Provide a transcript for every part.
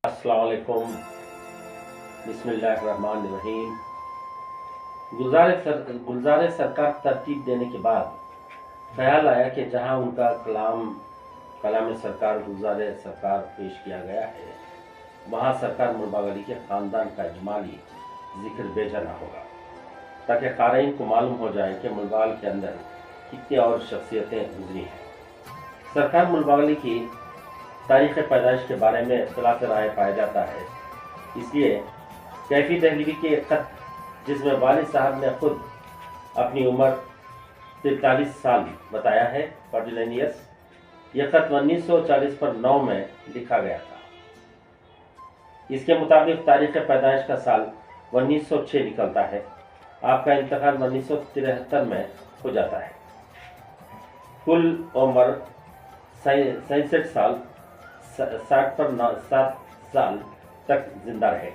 अस्सलाम वालेकुम। बिस्मिल्लाहिर्रहमानिर्रहीम। गुलजार सरकार तरतीब देने के बाद ख्याल आया कि जहां उनका कलाम सरकार गुलजार सरकार पेश किया गया है, वहां सरकार मुल्बाग अली के ख़ानदान का इजमाली जिक्र बेजा ना होगा, ताकि क़ारीन को मालूम हो जाए कि मुल्बाग के अंदर कितनी और शख्सियतें गुजरी हैं। सरकार मुल्बाग अली की तारीख़ पैदाइश के बारे में इख्तिलाफ राय पाया जाता है, इसलिए कैफी दहलवी के एक खत जिसमें वालिद साहब ने खुद अपनी उम्र 43 साल बताया है, 49 ईयर्स, यह खत 1940 पर 9 में लिखा गया था। इसके मुताबिक तारीख़ पैदाइश का साल 1906 निकलता है। आपका इंतकाल 1973 में हो जाता है। कुल उम्र 67 साल, 60 पर 7 साल तक जिंदा रहे।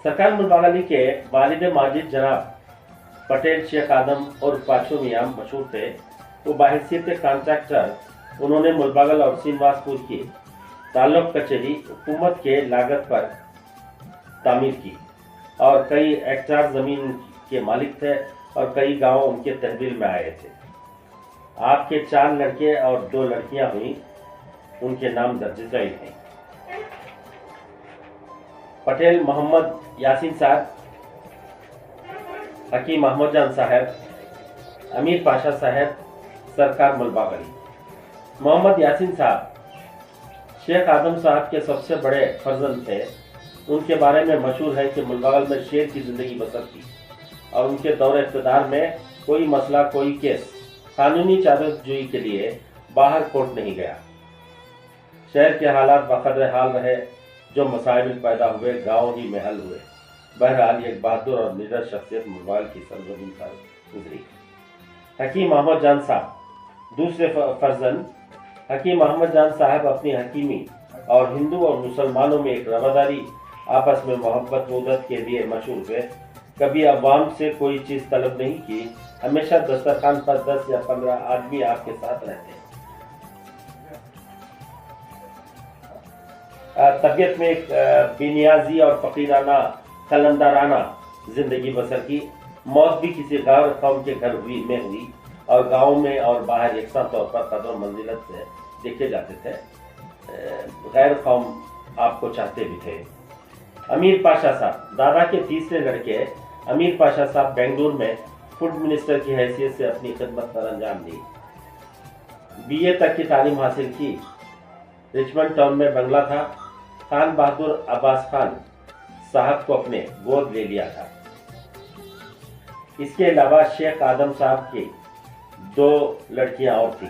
सरकार मुल्बाग अली के वालिद माजिद जनाब पटेल शेख आदम और पाशो मियाँ मशहूर थे। वो बाहैसियत कॉन्ट्रैक्टर उन्होंने मुल्बागल और श्रीनिवासपुर की ताल्लुक कचहरी हुकूमत के लागत पर तामीर की और कई हेक्टेयर ज़मीन के मालिक थे और कई गांव उनके तहवील में आए थे। आपके 4 लड़के और 2 लड़कियां हुई, उनके नाम दर्ज झैल हैं। पटेल मोहम्मद यासीन साहब, हकीम अहमद जान साहब, अमीर पाशा साहब, सरकार मुल्बाग अली। मोहम्मद यासीन साहब शेख आदम साहब के सबसे बड़े फर्जंद थे। उनके बारे में मशहूर है कि मुल्बागल में शेर की ज़िंदगी बसर की और उनके दौरे इक़्तिदार में कोई मसला, कोई केस कानूनी चादरजोई के लिए बाहर कोर्ट नहीं गया। शहर के हालात बकदर हाल रहे, जो मसाइल पैदा हुए गाँव ही में हल हुए। बहरहाल एक बहादुर और निडर शख्सियत मुल्बागल की सरजमीन पर गुजरी। हकीम अहमद जान साहब दूसरे फर्जंद। हकीम अहमद जान साहब अपनी हकीमी और हिंदू और मुसलमानों में एक रवादारी, आपस में मोहब्बत मुद्दत के लिए मशहूर हुए। कभी अवाम से कोई चीज़ तलब नहीं की। हमेशा दस्तरखान पर 10 या 15 आदमी आपके साथ रहते। तबीयत में एक बेनियाजी और फकीराना कलंदराना जिंदगी बसर की। मौत भी किसी गैर कौम के घर हुई और गाँव में और बाहर यकसा तौर पर कदर मंजिलत से देखे जाते थे। गैर कौम आपको चाहते भी थे। अमीर पाशा साहब, दादा के तीसरे लड़के अमीर पाशा साहब बेंगलुरु में फूड मिनिस्टर की हैसियत से अपनी खिदमत पर अंजाम दी। BA तक की तालीम हासिल की। रिचमंड टाउन में बंगला था। खान बहादुर अब्बास खान साहब को अपने गोद ले लिया था। इसके अलावा शेख आदम साहब की 2 लड़कियां और थी।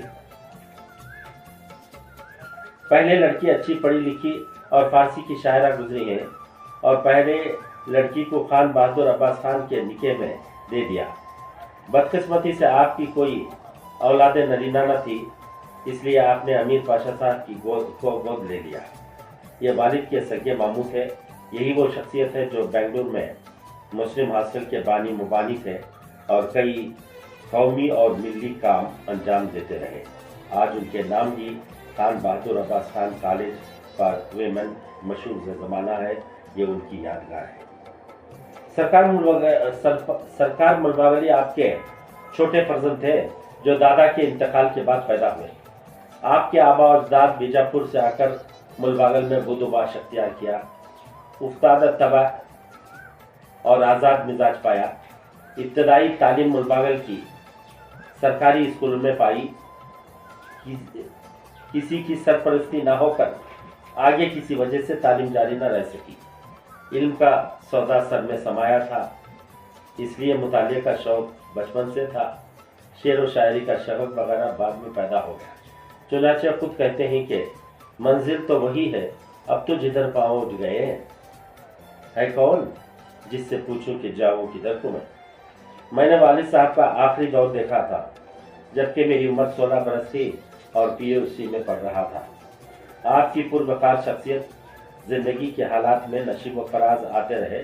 पहले लड़की अच्छी पढ़ी लिखी और फारसी की शायरा गुजरी है और पहले लड़की को खान बहादुर अब्बास खान के निके में दे दिया। बदकिस्मती से आपकी कोई औलाद नरीना न थी, इसलिए आपने अमीर पाशा साहब की गोद ले लिया। ये वालिद के सगे मामू थे। यही वो शख्सियत है जो बेंगलुरु में मुस्लिम हॉस्टल के बानी मुबानी थे और कई कौमी और मिली काम अंजाम देते रहे। आज उनके नाम ही Khan Bahadur Abbas Khan college for women मशहूर ज़माना है। ये उनकी यादगार है। सरकार मुल्बाग अली आपके छोटे फर्जंद थे जो दादा के इंतकाल के बाद पैदा हुए। आपके आबा और अजदाद बीजापुर से आकर मुल्बागल में बुदुबाश अख्तियार किया। उफ्ताद तबाह और आज़ाद मिजाज पाया। इब्तदाई तालीम मुल्बागल की सरकारी स्कूल में पाई। किसी की सरपरस्ती न होकर आगे किसी वजह से तालीम जारी न रह सकी। इल्म का सौदा सर में समाया था, इसलिए मुतालिए का शौक बचपन से था। शेर व शायरी का शौक वगैरह बाद में पैदा हो गया। चुनाचे खुद कहते हैं कि मंजिल तो वही है, अब तो जिधर पाँव उठ गए हैं। है कौन जिससे पूछूं कि जाऊं किधर को मैंने वालिद साहब का आखिरी दौर देखा था, जबकि मेरी उम्र 16 बरस थी और PUC में पढ़ रहा था। आपकी पुरवकार शख्सियत जिंदगी के हालात में नशीब व फराज आते रहे।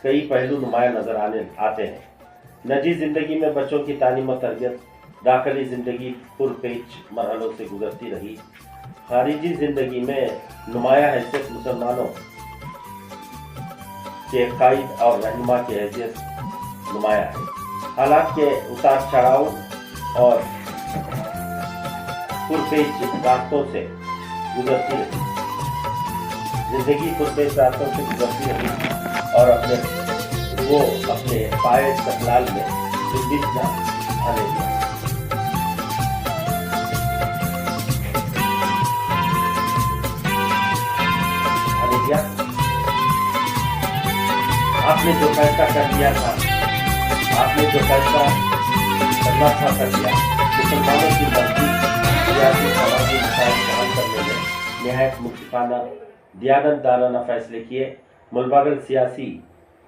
कई पहलू नुमाया नजर आते हैं। निजी जिंदगी में बच्चों की तालीम और तरबियत दाखिली ज़िंदगी पुरपेच मरहलों से गुजरती रही। खारिजी ज़िंदगी में नुमाया हैसियत मुसलमानों کے قائد اور رہنما کی حیثیت نمایاں ہے۔ حالات کے اتار چڑھاؤ اور پرپیچ راستوں سے گزرتی رہی، زندگی پرپیچ راستوں سے گزرتی رہی اور اپنے پائے استقلال میں نہ آنے دیا۔ آپ نے جو فیصلہ کر لیا تھا، آپ نے جو فیصلہ کرنا تھا کر لیا۔ مسلمانوں کی مرضی سیاسی سماجی مسائل کو حل کرنے میں نہایت منصفانہ دیانت دارانہ فیصلے کیے۔ ملباگل سیاسی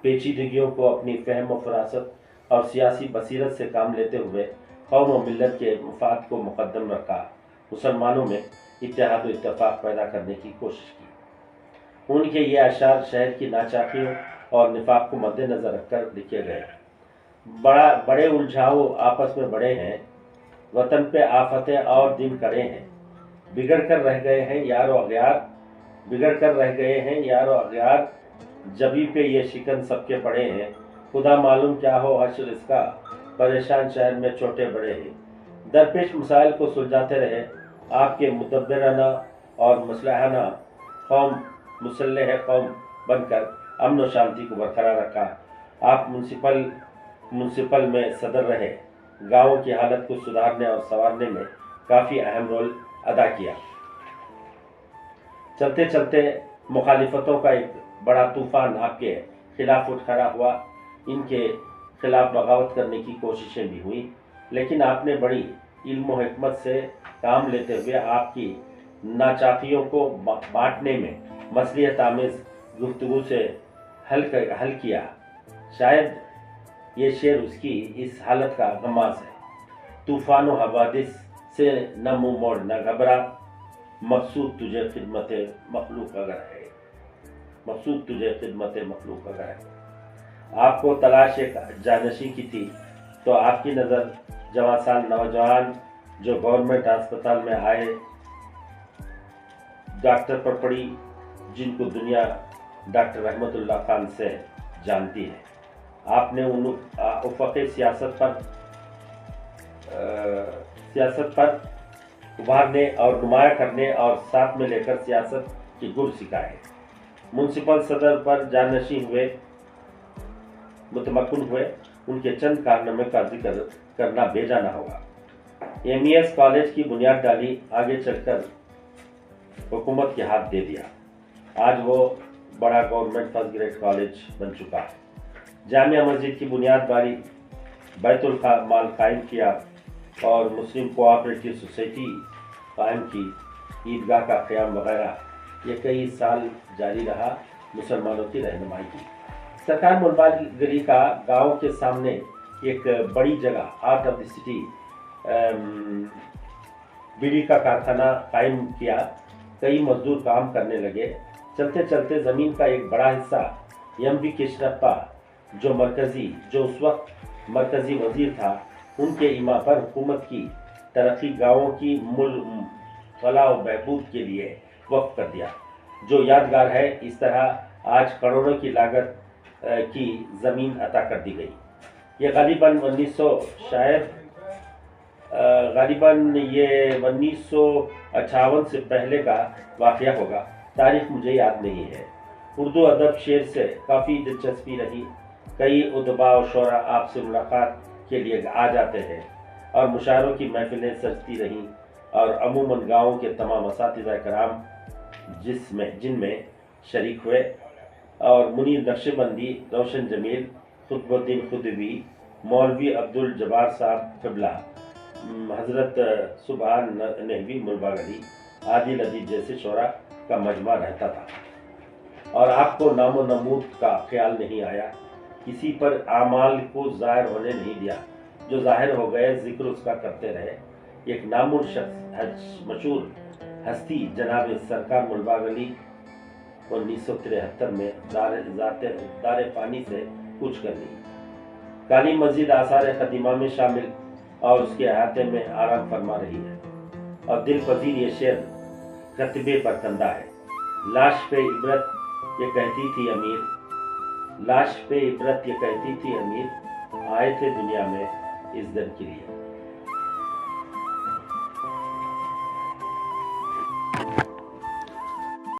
پیچیدگیوں کو اپنی فہم و فراست اور سیاسی بصیرت سے کام لیتے ہوئے قوم و ملت کے مفاد کو مقدم رکھا، مسلمانوں میں اتحاد و اتفاق پیدا کرنے کی کوشش کی۔ ان کے یہ اشعار شہر کی ناچاکیوں اور نفاق کو مد نظر رکھ کر لکھے گئے۔ بڑے الجھاؤ آپس میں بڑے ہیں، وطن پہ آفتیں اور دن کڑے ہیں، بگڑ کر رہ گئے ہیں یار و اغیار، بگڑ کر رہ گئے ہیں یار و اغیار، جبی پہ یہ شکن سب کے پڑے ہیں، خدا معلوم کیا ہو حشر اس کا، پریشان شہر میں چھوٹے بڑے ہیں۔ درپیش مسائل کو سلجھاتے رہے آپ کے مدبرانہ اور مصلحانہ قوم مسلح قوم بن کر امن و شانتی کو برقرار رکھا۔ آپ منسپل میں صدر رہے، گاؤں کی حالت کو سدھارنے اور سنوارنے میں کافی اہم رول ادا کیا۔ چلتے چلتے مخالفتوں کا ایک بڑا طوفان آپ کے خلاف اٹھ کھڑا ہوا، ان کے خلاف بغاوت کرنے کی کوششیں بھی ہوئیں، لیکن آپ نے بڑی علم و حکمت سے کام لیتے ہوئے آپ کی ناچاکیوں کو بانٹنے میں مصلحت آمیز گفتگو سے حل کیا۔ شاید یہ شعر اس کی اس حالت کا غماز ہے۔ طوفان و حوادث سے نہ منہ موڑ نہ گھبرا، مقصود تجھے خدمت مخلوق اگر ہے، مقصود تجھے خدمت مخلوق اگر ہے۔ آپ کو تلاش ایک جانشی کی تھی تو آپ کی نظر جوان سال نوجوان جو گورنمنٹ ہسپتال میں آئے ڈاکٹر پر پڑی، جن کو دنیا ڈاکٹر رحمت اللہ خان سے جانتی ہے۔ آپ نے ان افق سیاست پر ابھارنے اور نمایاں کرنے اور ساتھ میں لے کر سیاست کی گر سکھائے۔ منسپل صدر پر جانشین ہوئے، متمکن ہوئے، ان کے چند کارنامے کا ذکر کرنا بے جانا ہوگا۔ ایم ای ایس کالج کی بنیاد ڈالی، آگے چل کر حکومت کے ہاتھ دے دیا، آج وہ بڑا گورنمنٹ فرسٹ گریڈ کالج بن چکا ہے۔ جامعہ مسجد کی بنیاد ڈالی، بیت المال قائم کیا اور مسلم کوآپریٹو سوسائٹی قائم کی، عیدگاہ کا قیام وغیرہ، یہ کئی سال جاری رہا مسلمانوں کی رہنمائی کی۔ سرکار ملباگلی کا گاؤں کے سامنے ایک بڑی جگہ ہارٹ آف دی سٹی بیڑی کا کارخانہ قائم کیا، کئی مزدور کام کرنے لگے۔ چلتے چلتے زمین کا ایک بڑا حصہ ایم وی کشنپا جو اس وقت مرکزی وزیر تھا، ان کے ایما پر حکومت کی ترقی گاؤں کی فلاح و بہبود کے لیے وقف کر دیا، جو یادگار ہے۔ اس طرح آج کروڑوں کی لاگت کی زمین عطا کر دی گئی۔ یہ غالباً 1958 سے پہلے کا واقعہ ہوگا، تاریخ مجھے یاد نہیں ہے۔ اردو ادب شعر سے کافی دلچسپی رہی، کئی ادباء و شعراء آپ سے ملاقات کے لیے آ جاتے ہیں اور مشاعروں کی محفلیں سجتی رہیں، اور عموماً گاؤں کے تمام اساتذہ کرام جن میں شریک ہوئے، اور منیر نقشبندی، روشن جمیل، قطب الدین خدیوی، مولوی عبدالجبار صاحب قبلہ، حضرت سبحان نحوی ملباگلی، عادل ادیب جیسے شعراء کا مجمع رہتا تھا، اور آپ کو نام و نمود کا خیال نہیں آیا، کسی پر اعمال کو ظاہر ہونے نہیں دیا، جو ظاہر ہو گئے ذکر اس کا کرتے رہے۔ ایک نامور شخص، مشہور ہستی جناب سرکار ملباگلی 1973 میں دار فانی سے کوچ کر لی۔ کالی مسجد آثار قدیمہ میں شامل اور اس کے احاطے میں آرام فرما رہی ہے، اور دل پذیر یہ شعر خطبے پر کندہ ہے۔ لاش پہ عبرت یہ کہتی تھی امیر، लाश पे इबरत ये कहती थी अमीर, आए थे दुनिया में इस दिन के लिए।